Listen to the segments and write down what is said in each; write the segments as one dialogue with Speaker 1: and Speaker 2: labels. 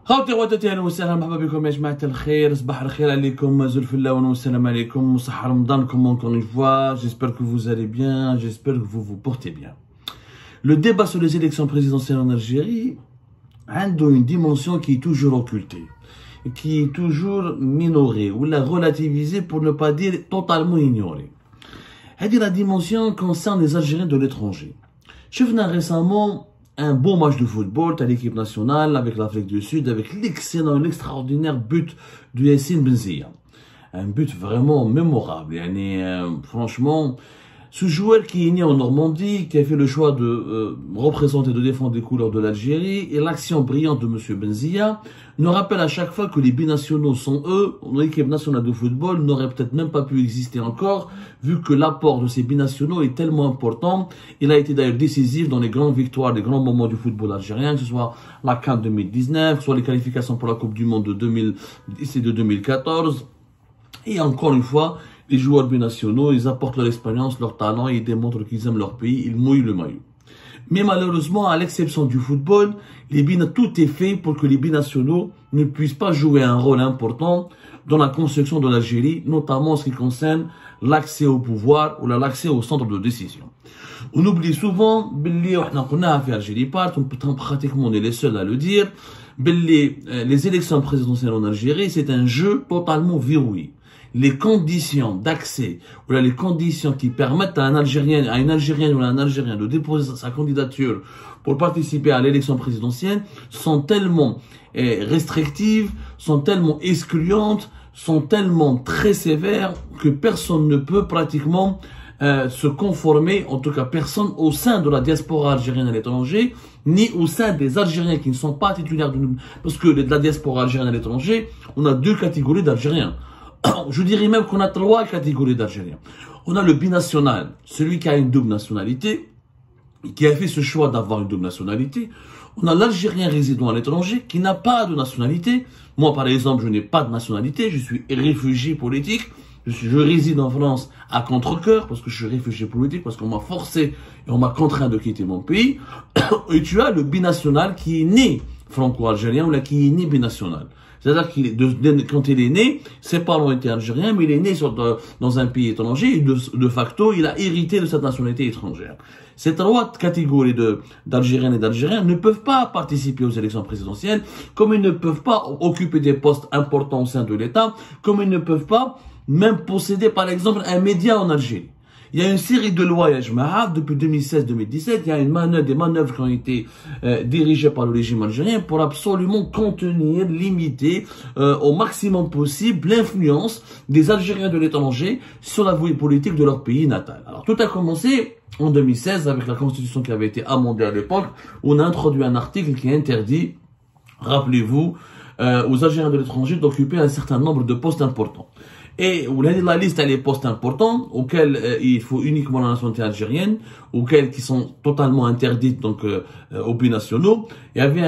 Speaker 1: خوتي خواتاتي اهلا وسهلا مرحبا بكم يا جماعه الخير. صباح الخير عليكم زلفلاون والسلام عليكم وصحة رمضانكم encore une fois. J'espère que vous allez bien, j'espère que vous vous portez bien. Le débat sur les élections présidentielles en Algérie a une dimension qui est toujours occultée, qui est toujours minorée ou la relativisée pour ne pas dire totalement ignorée. La dimension concerne les Algériens de l'étranger. شفنا récemment un beau match de football à l'équipe nationale avec l'Afrique du Sud, avec l'excellent, l'extraordinaire but de Yassine Benzia. Un but vraiment mémorable. Franchement, ce joueur qui est né en Normandie, qui a fait le choix de représenter, de défendre les couleurs de l'Algérie, et l'action brillante de M. Benzia nous rappelle à chaque fois que les binationaux sont eux, l'équipe nationale de football n'aurait peut-être même pas pu exister encore, vu que l'apport de ces binationaux est tellement important. Il a été d'ailleurs décisif dans les grandes victoires, les grands moments du football algérien, que ce soit la CAN 2019, que ce soit les qualifications pour la Coupe du Monde de 2010 et de 2014. Et encore une fois, les joueurs binationaux, ils apportent leur expérience, leur talent, ils démontrent qu'ils aiment leur pays, ils mouillent le maillot. Mais malheureusement, à l'exception du football, tout est fait pour que les binationaux ne puissent pas jouer un rôle important dans la construction de l'Algérie, notamment en ce qui concerne l'accès au pouvoir ou l'accès au centre de décision. On oublie souvent, pratiquement on est les seuls à le dire, les élections présidentielles en Algérie, c'est un jeu totalement verrouillé. Les conditions d'accès ou les conditions qui permettent à une Algérienne ou à un Algérien de déposer sa candidature pour participer à l'élection présidentielle sont tellement restrictives, sont tellement excluantes, sont tellement très sévères que personne ne peut pratiquement se conformer, en tout cas personne au sein de la diaspora algérienne à l'étranger, ni au sein des Algériens qui ne sont pas titulaires parce que de la diaspora algérienne à l'étranger, on a deux catégories d'Algériens. Je dirais même qu'on a trois catégories d'Algériens. On a le binational, celui qui a une double nationalité, qui a fait ce choix d'avoir une double nationalité. On a l'Algérien résidant à l'étranger, qui n'a pas de nationalité. Moi, par exemple, je n'ai pas de nationalité, je suis réfugié politique. Je réside en France à contre-cœur, parce que je suis réfugié politique, parce qu'on m'a forcé et on m'a contraint de quitter mon pays. Et tu as le binational qui est né franco-algérien, ou là qui est né binational. C'est-à-dire qu'il quand il est né, ses parents étaient algériens, mais il est né dans un pays étranger et de facto, il a hérité de cette nationalité étrangère. Ces trois catégories d'Algériens et d'Algériens ne peuvent pas participer aux élections présidentielles, comme ils ne peuvent pas occuper des postes importants au sein de l'État, comme ils ne peuvent pas même posséder, par exemple, un média en Algérie. Il y a une série de lois, depuis 2016-2017, il y a des manœuvres qui ont été dirigées par le régime algérien pour absolument contenir, limiter au maximum possible l'influence des Algériens de l'étranger sur la vie politique de leur pays natal. Alors tout a commencé en 2016 avec la constitution qui avait été amendée à l'époque, où on a introduit un article qui interdit, rappelez-vous, aux Algériens de l'étranger d'occuper un certain nombre de postes importants. Et la liste, elle est postes importants, auxquels il faut uniquement la nationalité algérienne, qui sont totalement interdites donc aux binationaux. Il y avait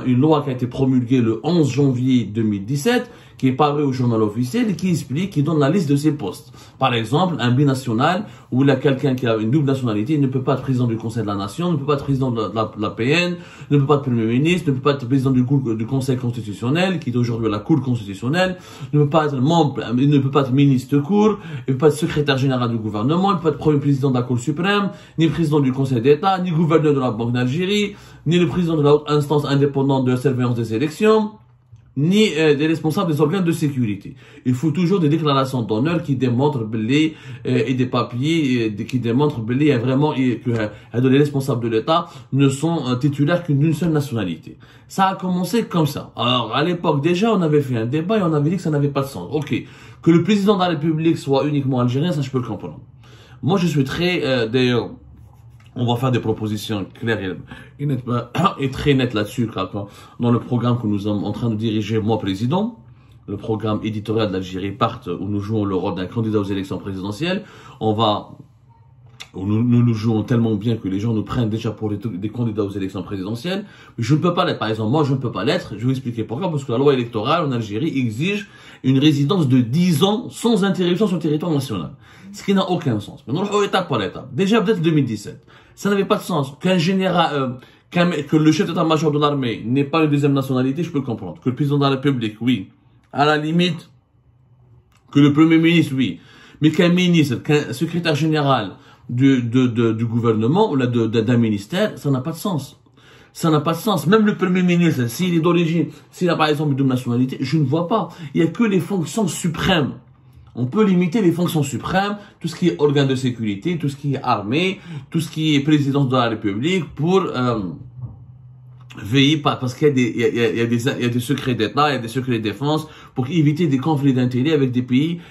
Speaker 1: une loi qui a été promulguée le 11 janvier 2017, qui est parue au journal officiel et qui donne la liste de ces postes. Par exemple, un binational, ou quelqu'un qui a une double nationalité, il ne peut pas être président du Conseil de la Nation, ne peut pas être président de la PN, ne peut pas être Premier ministre, ne peut pas être président du Conseil constitutionnel, qui est aujourd'hui la Cour constitutionnelle, ne peut pas être membre, il ne peut pas être ministre de Cour, il ne peut pas être secrétaire général du gouvernement, il ne peut pas être premier président de la Cour suprême, ni président du Conseil d'État, ni gouverneur de la Banque d'Algérie, ni le président de la haute instance indépendante de surveillance des élections, ni des responsables des organes de sécurité. Il faut toujours des déclarations d'honneur qui démontrent et des papiers qui démontrent que les responsables de l'État ne sont titulaires qu'une seule nationalité. Ça a commencé comme ça. Alors à l'époque déjà, on avait fait un débat et on avait dit que ça n'avait pas de sens. Ok, que le président de la République soit uniquement algérien, ça je peux le comprendre. Moi je suis très d'ailleurs. On va faire des propositions claires et très nettes là-dessus dans le programme que nous sommes en train de diriger, moi président, le programme éditorial de l'Algérie Part, où nous jouons le rôle d'un candidat aux élections présidentielles. Nous jouons tellement bien que les gens nous prennent déjà pour des candidats aux élections présidentielles. Mais je ne peux pas l'être. Par exemple, moi, je ne peux pas l'être. Je vais vous expliquer pourquoi. Parce que la loi électorale en Algérie exige une résidence de 10 ans sans interruption sur le territoire national. Ce qui n'a aucun sens. Maintenant, étape par étape. Déjà, peut-être 2017. Ça n'avait pas de sens qu'un général, Que le chef d'état-major de l'armée n'ait pas une deuxième nationalité, je peux comprendre. Que le président de la République, oui. À la limite, que le premier ministre, oui. Mais qu'un ministre, qu'un secrétaire général du gouvernement ou d'un ministère, ça n'a pas de sens. Ça n'a pas de sens. Même le premier ministre, s'il est d'origine, s'il a par exemple une double nationalité, je ne vois pas. Il n'y a que les fonctions suprêmes. On peut limiter les fonctions suprêmes, tout ce qui est organe de sécurité, tout ce qui est armée, tout ce qui est présidence de la République pour veiller parce qu'il y a des secrets d'État, il y a des secrets de défense pour éviter des conflits d'intérêts avec des pays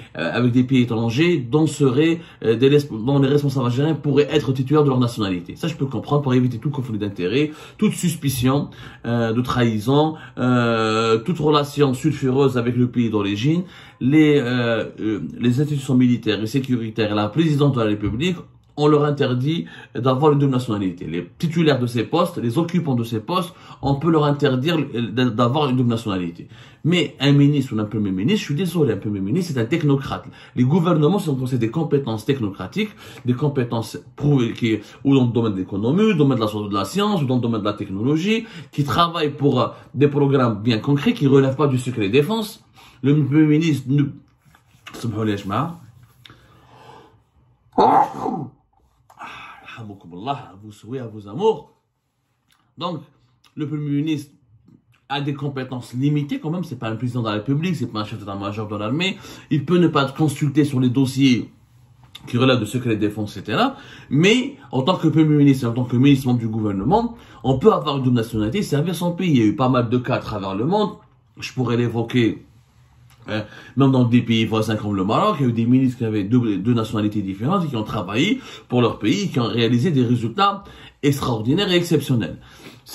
Speaker 1: étrangers dont les responsables algériens pourraient être titulaires de leur nationalité. Ça, je peux comprendre pour éviter tout conflit d'intérêts, toute suspicion de trahison, toute relation sulfureuse avec le pays d'origine. Les institutions militaires et sécuritaires et la présidence de la République, on leur interdit d'avoir une double nationalité. Les titulaires de ces postes, les occupants de ces postes, on peut leur interdire d'avoir une double nationalité. Mais un ministre ou un premier ministre, je suis désolé, un premier ministre, c'est un technocrate. Les gouvernements sont des compétences technocratiques, des compétences prouvées, ou dans le domaine de l'économie, ou dans le domaine de la science, ou dans le domaine de la technologie, qui travaillent pour des programmes bien concrets, qui ne relèvent pas du secret défense. Le premier ministre, à vos souhaits, à vos amours. Donc, le Premier ministre a des compétences limitées quand même. C'est pas un président de la République, c'est pas un chef d'état-major de l'armée. Il peut ne pas être consulté sur les dossiers qui relèvent de secret de défense, etc. Mais, en tant que Premier ministre et en tant que ministre membre du gouvernement, on peut avoir une double nationalité et servir son pays. Il y a eu pas mal de cas à travers le monde. Je pourrais l'évoquer. Même dans des pays voisins comme le Maroc, il y a eu des ministres qui avaient deux nationalités différentes et qui ont travaillé pour leur pays, qui ont réalisé des résultats extraordinaires et exceptionnels.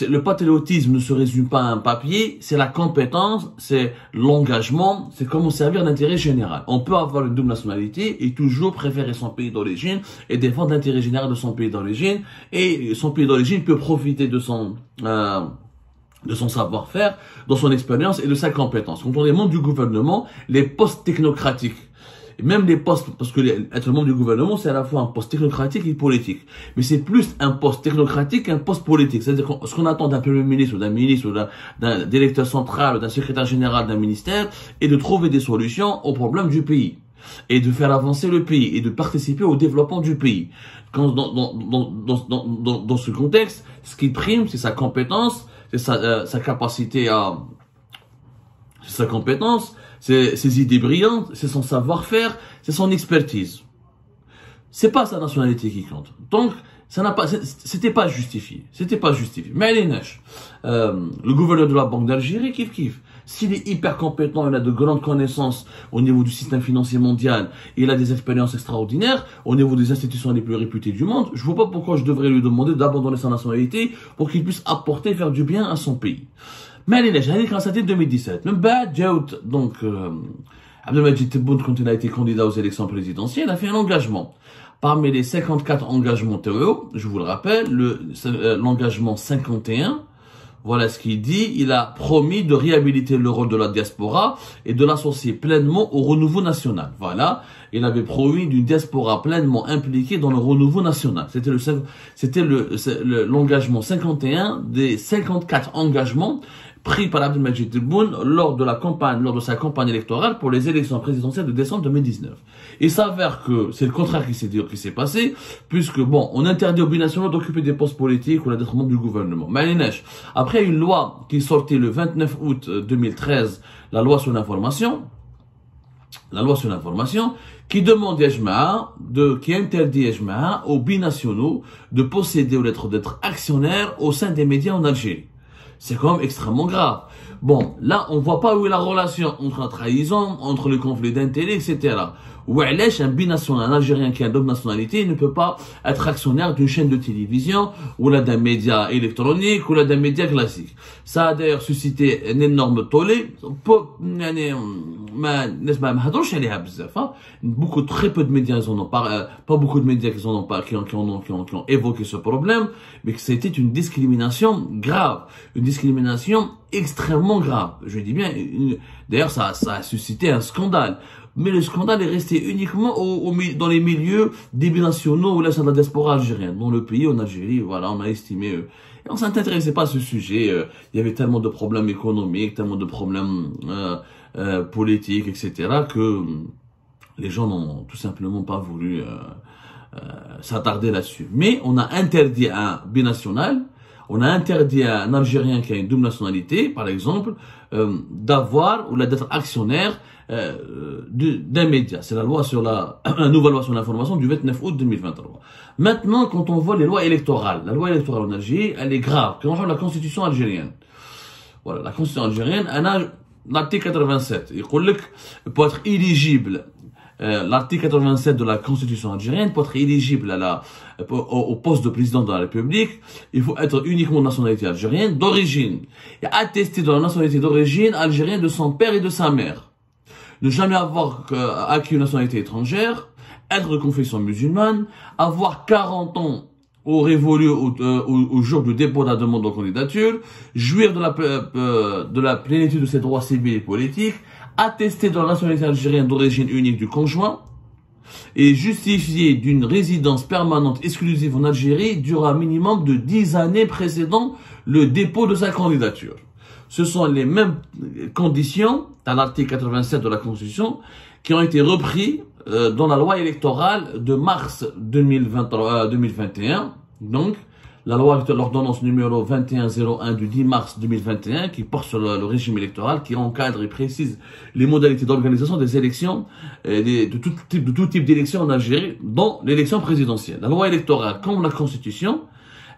Speaker 1: Le patriotisme ne se résume pas à un papier, c'est la compétence, c'est l'engagement, c'est comment servir l'intérêt général. On peut avoir une double nationalité et toujours préférer son pays d'origine et défendre l'intérêt général de son pays d'origine, et son pays d'origine peut profiter de son savoir-faire, de son expérience et de sa compétence. Quand on est membre du gouvernement, les postes technocratiques, et même les postes, parce que être membre du gouvernement, c'est à la fois un poste technocratique et politique. Mais c'est plus un poste technocratique qu'un poste politique. C'est-à-dire ce qu'on attend d'un premier ministre ou d'un directeur central ou d'un secrétaire général d'un ministère est de trouver des solutions aux problèmes du pays. Et de faire avancer le pays et de participer au développement du pays. Dans ce contexte, ce qui prime, c'est sa compétence, c'est sa capacité à... C'est sa compétence, c'est ses idées brillantes, c'est son savoir-faire, c'est son expertise. C'est pas sa nationalité qui compte. Donc, c'était pas justifié. C'était pas justifié. Mais allez, le gouverneur de la Banque d'Algérie, kiff. S'il est hyper compétent, il a de grandes connaissances au niveau du système financier mondial, il a des expériences extraordinaires au niveau des institutions les plus réputées du monde, je vois pas pourquoi je devrais lui demander d'abandonner sa nationalité pour qu'il puisse apporter et faire du bien à son pays. Mais allez, c'était 2017. Même donc, Abdelmajid Tebboune, quand il a été candidat aux élections présidentielles, a fait un engagement. Parmi les 54 engagements théoriques, je vous le rappelle, l'engagement 51, voilà ce qu'il dit. Il a promis de réhabiliter le rôle de la diaspora et de l'associer pleinement au renouveau national. Voilà. Il avait promis d'une diaspora pleinement impliquée dans le renouveau national. C'était l'engagement 51 des 54 engagements pris par Abdelmajid Tebboune lors de sa campagne électorale pour les élections présidentielles de décembre 2019. Il s'avère que c'est le contraire qui s'est passé, puisque bon, on interdit aux binationaux d'occuper des postes politiques ou d'être membre du gouvernement. Mais après une loi qui est sortie le 29 août 2013, la loi sur l'information, qui demande qui interdit aux binationaux de posséder ou d'être actionnaires au sein des médias en Algérie. C'est quand même extrêmement grave. Bon, là, on voit pas où est la relation entre la trahison, entre le conflit d'intérêts, etc. Ou un binational, un Algérien qui a une double nationalité, ne peut pas être actionnaire d'une chaîne de télévision, ou là d'un média électronique, ou là d'un média classique. Ça a d'ailleurs suscité un énorme tollé. Très peu de médias ils en ont pas beaucoup de médias qui ont évoqué ce problème, mais que c'était une discrimination grave, une discrimination extrêmement grave. Je dis bien, d'ailleurs ça a suscité un scandale. mais le scandale est resté uniquement dans les milieux des binationaux ou là, c'est de la diaspora algérienne. Dans le pays, en Algérie, voilà, on a estimé, et on s'intéressait pas à ce sujet, il y avait tellement de problèmes économiques, tellement de problèmes politiques, etc., que les gens n'ont tout simplement pas voulu s'attarder là-dessus. Mais on a interdit un binational, on a interdit à un Algérien qui a une double nationalité, par exemple, d'avoir ou d'être actionnaire d'un média. C'est la loi sur la nouvelle loi sur l'information du 29 août 2023. Maintenant, quand on voit les lois électorales, la loi électorale en Algérie, elle est grave. Quand on voit la constitution algérienne, voilà, la constitution algérienne, elle a l'article 87. Il dit que pour être éligible, l'article 87 de la Constitution algérienne, pour être éligible au poste de président de la République, il faut être uniquement de nationalité algérienne d'origine et attester de la nationalité d'origine algérienne de son père et de sa mère. Ne jamais avoir acquis une nationalité étrangère, être de confession musulmane, avoir 40 ans au révolu au jour du dépôt de la demande de candidature, jouir de la plénitude de ses droits civils et politiques, attester de la nationalité algérienne d'origine unique du conjoint et justifier d'une résidence permanente exclusive en Algérie durant un minimum de 10 années précédant le dépôt de sa candidature. Ce sont les mêmes conditions, dans l'article 87 de la Constitution, qui ont été repris dans la loi électorale de mars 2021, donc la loi de l'ordonnance numéro 2101 du 10 mars 2021 qui porte sur le régime électoral, qui encadre et précise les modalités d'organisation des élections, de tout type d'élections en Algérie, dont l'élection présidentielle. La loi électorale, comme la Constitution,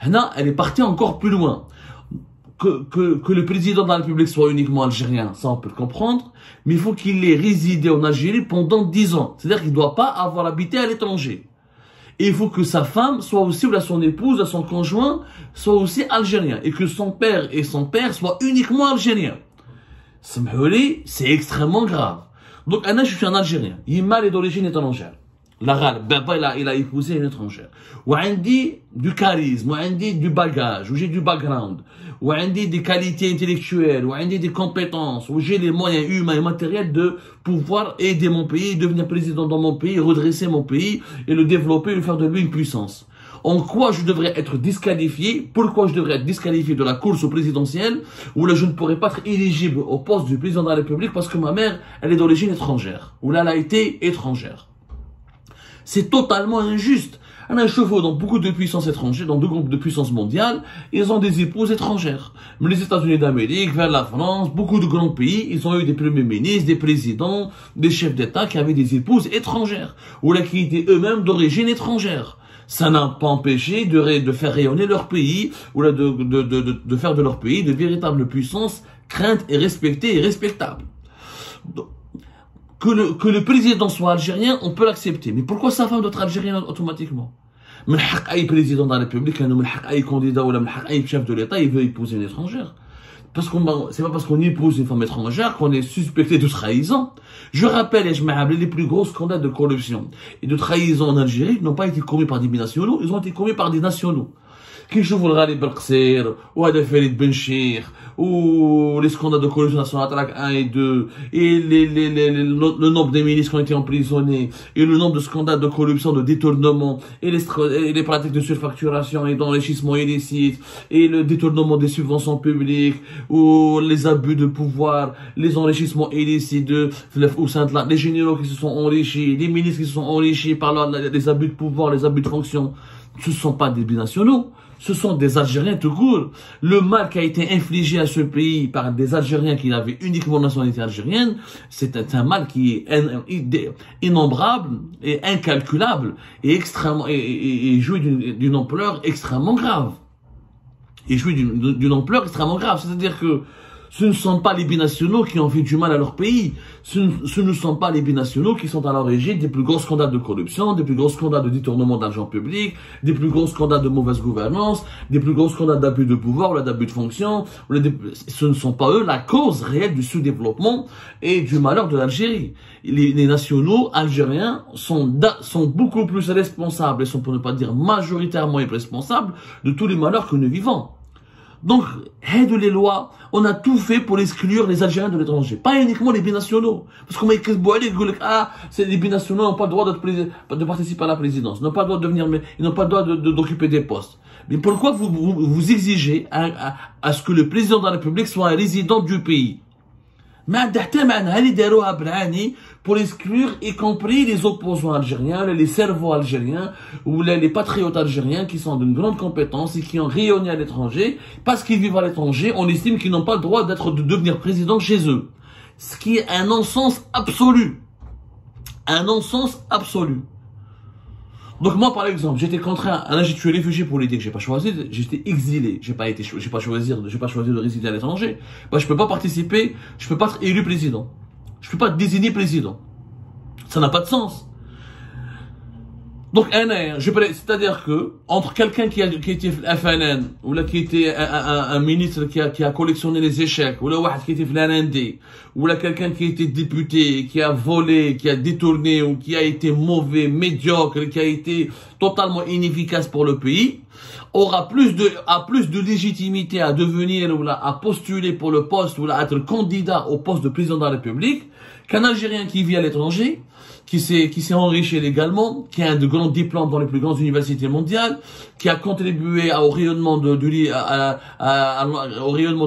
Speaker 1: elle est partie encore plus loin. Que le président de la République soit uniquement algérien, ça on peut le comprendre, mais il faut qu'il ait résidé en Algérie pendant 10 ans. C'est-à-dire qu'il ne doit pas avoir habité à l'étranger. Et il faut que sa femme soit aussi, ou là son épouse, son conjoint, soit aussi algérien. Et que son père et son père soient uniquement algériens. C'est extrêmement grave. Donc, je suis un Algérien. Yima est d'origine étrangère. Baba, il a épousé une étrangère. Ou dit du charisme, ou dit du bagage, ou j'ai du background, ou dit des qualités intellectuelles, ou dit des compétences, ou j'ai les moyens humains et matériels de pouvoir aider mon pays, devenir président dans mon pays, redresser mon pays, et le développer, et faire de lui une puissance. En quoi je devrais être disqualifié? Pourquoi je devrais être disqualifié de la course au présidentiel? Ou là, je ne pourrais pas être éligible au poste du président de la République parce que ma mère, elle est d'origine étrangère. Ou là, elle a été étrangère. C'est totalement injuste. On a un chevaux dans beaucoup de puissances étrangères, dans deux groupes de puissances mondiales, ils ont des épouses étrangères. Mais les États-Unis d'Amérique, vers la France, beaucoup de grands pays, ils ont eu des premiers ministres, des présidents, des chefs d'État qui avaient des épouses étrangères, ou là qui étaient eux-mêmes d'origine étrangère. Ça n'a pas empêché de faire rayonner leur pays, ou là de faire de leur pays de véritables puissances craintes et respectées et respectables. Donc, que le président soit algérien, on peut l'accepter. Mais pourquoi sa femme doit être algérienne automatiquement? من حق أي président de la République, من حق أي candidat ou من حق أي chef de l'État, il veut épouser une étrangère. C'est pas parce qu'on épouse une femme étrangère qu'on est suspecté de trahison. Je rappelle, les plus gros scandales de corruption et de trahison en Algérie n'ont pas été commis par des binationaux, ils ont été commis par des nationaux. Qui يشوفوا الغالي بالقصير وهذا فريد بن شيخ ou les scandales de corruption nationale Track 1 et 2 et le nombre de ministres qui ont été emprisonnés et le nombre de scandales de corruption, de détournement et les pratiques de surfacturation et d'enrichissement illicite et le détournement des subventions publiques ou les abus de pouvoir, les enrichissements illicites au sein de les généraux qui se sont enrichis, les ministres qui se sont enrichis par les abus de pouvoir, les abus de fonction. Ce ne sont pas des binationaux, ce sont des Algériens tout court. Le mal qui a été infligé à ce pays par des Algériens qui avaient uniquement la nationalité algérienne, c'est un mal qui est innombrable et incalculable et extrêmement et jouit d'une ampleur extrêmement grave. Et jouit d'une ampleur extrêmement grave. C'est-à-dire que ce ne sont pas les binationaux qui ont fait du mal à leur pays. Ce ne sont pas les binationaux qui sont à l'origine des plus gros scandales de corruption, des plus gros scandales de détournement d'argent public, des plus gros scandales de mauvaise gouvernance, des plus gros scandales d'abus de pouvoir ou d'abus de fonction. Ce ne sont pas eux la cause réelle du sous-développement et du malheur de l'Algérie. Les nationaux algériens sont beaucoup plus responsables, et sont pour ne pas dire majoritairement responsables de tous les malheurs que nous vivons. Donc, les lois, on a tout fait pour exclure les Algériens de l'étranger. Pas uniquement les binationaux. Parce qu'on m'a écrit, c'est les binationaux n'ont pas le droit de participer à la présidence. Ils n'ont pas le droit de venir, ils n'ont pas le droit d'occuper des postes. Mais pourquoi vous exigez à ce que le président de la République soit un résident du pays? Pour exclure y compris les opposants algériens, les cerveaux algériens ou les patriotes algériens qui sont d'une grande compétence et qui ont rayonné à l'étranger. Parce qu'ils vivent à l'étranger, on estime qu'ils n'ont pas le droit de devenir président chez eux. Ce qui est un non-sens absolu. Un non-sens absolu. Donc moi, par exemple, j'étais contraint, là je suis réfugié politique, j'ai pas choisi, j'étais exilé, j'ai pas choisi de résider à l'étranger. Bah, je peux pas participer, je peux pas être élu président. Je peux pas être désigné président. Ça n'a pas de sens. Donc, c'est-à-dire que, entre quelqu'un qui était FNN, ou là qui était un ministre qui a collectionné les échecs, ou là qui était FNND, ou là quelqu'un qui était député, qui a volé, qui a détourné, ou qui a été mauvais, médiocre, qui a été totalement inefficace pour le pays, aura plus de légitimité à devenir, ou là, à postuler pour le poste, ou là, à être candidat au poste de président de la République, qu'un Algérien qui vit à l'étranger, qui s'est enrichi légalement, qui a de grands diplômes dans les plus grandes universités mondiales, qui a contribué au rayonnement de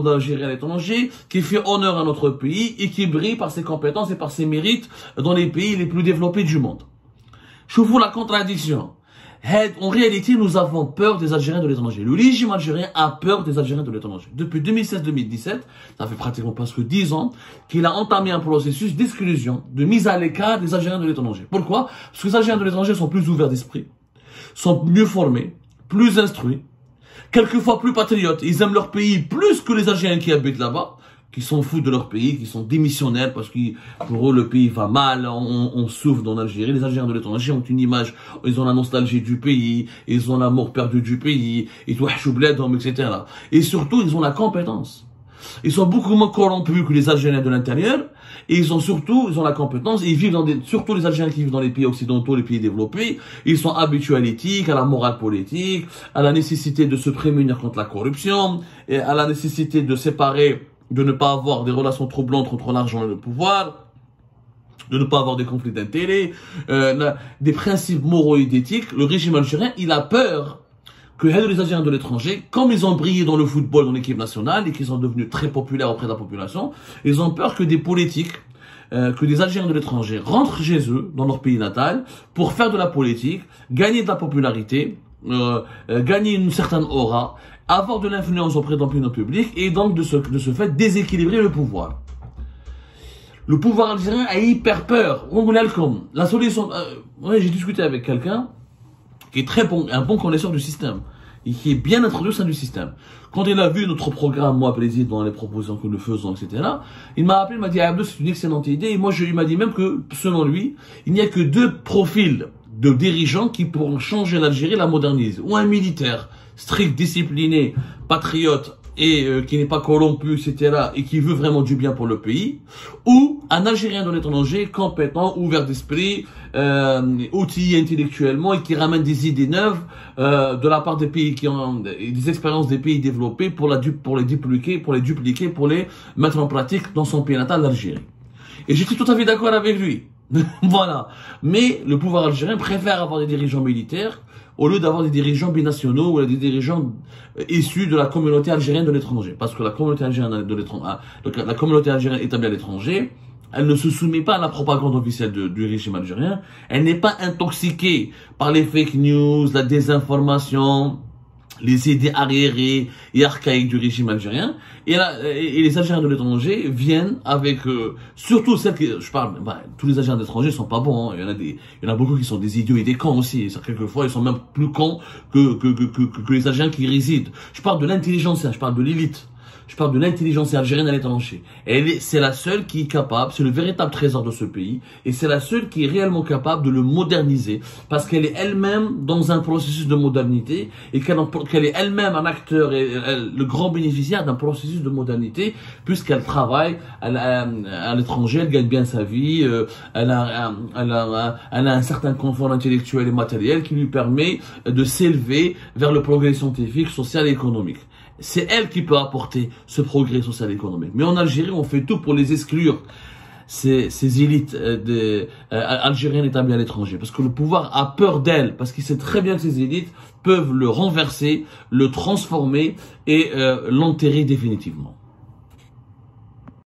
Speaker 1: l'Algérie à l'étranger, qui fait honneur à notre pays et qui brille par ses compétences et par ses mérites dans les pays les plus développés du monde. Je vous la contradiction. En réalité, nous avons peur des Algériens de l'étranger. Le régime algérien a peur des Algériens de l'étranger. Depuis 2016-2017, ça fait pratiquement presque 10 ans, qu'il a entamé un processus d'exclusion, de mise à l'écart des Algériens de l'étranger. Pourquoi? Parce que les Algériens de l'étranger sont plus ouverts d'esprit, sont mieux formés, plus instruits, quelquefois plus patriotes. Ils aiment leur pays plus que les Algériens qui habitent là-bas, qui s'en foutent de leur pays, qui sont démissionnaires parce que pour eux le pays va mal, on souffre dans l'Algérie. Les Algériens de l'étranger ont une image, ils ont la nostalgie du pays, ils ont l'amour perdu du pays, ils touchent bledom, etc. Et surtout, ils ont la compétence. Ils sont beaucoup moins corrompus que les Algériens de l'intérieur, et ils ont la compétence, et ils vivent surtout les Algériens qui vivent dans les pays occidentaux, les pays développés, ils sont habitués à l'éthique, à la morale politique, à la nécessité de se prémunir contre la corruption, et à la nécessité de séparer, de ne pas avoir des relations troublantes entre l'argent et le pouvoir, de ne pas avoir des conflits d'intérêts, des principes moraux et d'éthique. Le régime algérien, il a peur que les Algériens de l'étranger, comme ils ont brillé dans le football, dans l'équipe nationale, et qu'ils sont devenus très populaires auprès de la population, ils ont peur que des politiques, que des Algériens de l'étranger rentrent chez eux, dans leur pays natal, pour faire de la politique, gagner de la popularité, gagner une certaine aura, avoir de l'influence auprès de l'opinion publique et donc de ce fait déséquilibrer le pouvoir. Le pouvoir algérien a hyper peur. La solution, j'ai discuté avec quelqu'un qui est un bon connaisseur du système et qui est bien introduit au sein du système. Quand il a vu notre programme, moi, président, les propositions que nous faisons, etc., il m'a appelé, il m'a dit, Abdou, c'est une excellente idée. Et moi, il m'a dit même que, selon lui, il n'y a que 2 profils de dirigeants qui pourront changer l'Algérie, la moderniser. Ou un militaire strict, discipliné, patriote et qui n'est pas corrompu, etc., et qui veut vraiment du bien pour le pays, ou un Algérien de l'étranger compétent, ouvert d'esprit, outillé intellectuellement et qui ramène des idées neuves de la part des pays qui ont des expériences des pays développés pour les dupliquer, pour les mettre en pratique dans son pays natal, l'Algérie. Et j'étais tout à fait d'accord avec lui. Voilà. Mais le pouvoir algérien préfère avoir des dirigeants militaires au lieu d'avoir des dirigeants binationaux ou des dirigeants issus de la communauté algérienne de l'étranger. Parce que la communauté algérienne établie à l'étranger, elle ne se soumet pas à la propagande officielle du régime algérien. Elle n'est pas intoxiquée par les fake news, la désinformation, les idées arriérées et archaïques du régime algérien. Et les Algériens de l'étranger viennent avec, surtout celles qui, tous les Algériens de l'étranger sont pas bons, hein. Il y en a beaucoup qui sont des idiots et des cons aussi. Quelquefois, ils sont même plus cons que les Algériens qui y résident. Je parle de l'intelligence, je parle de l'élite. Je parle de l'intelligence algérienne à l'étranger. C'est la seule qui est capable, c'est le véritable trésor de ce pays, et c'est la seule qui est réellement capable de le moderniser, parce qu'elle est elle-même dans un processus de modernité, et qu'elle est elle-même un acteur et le grand bénéficiaire d'un processus de modernité, puisqu'elle travaille à l'étranger, elle gagne bien sa vie, elle a un certain confort intellectuel et matériel qui lui permet de s'élever vers le progrès scientifique, social et économique. c'est elle qui peut apporter ce progrès social et économique. Mais en Algérie, on fait tout pour les exclure, ces élites algériennes établies à l'étranger. Parce que le pouvoir a peur d'elles, parce qu'il sait très bien que ces élites peuvent le renverser, le transformer et l'enterrer définitivement.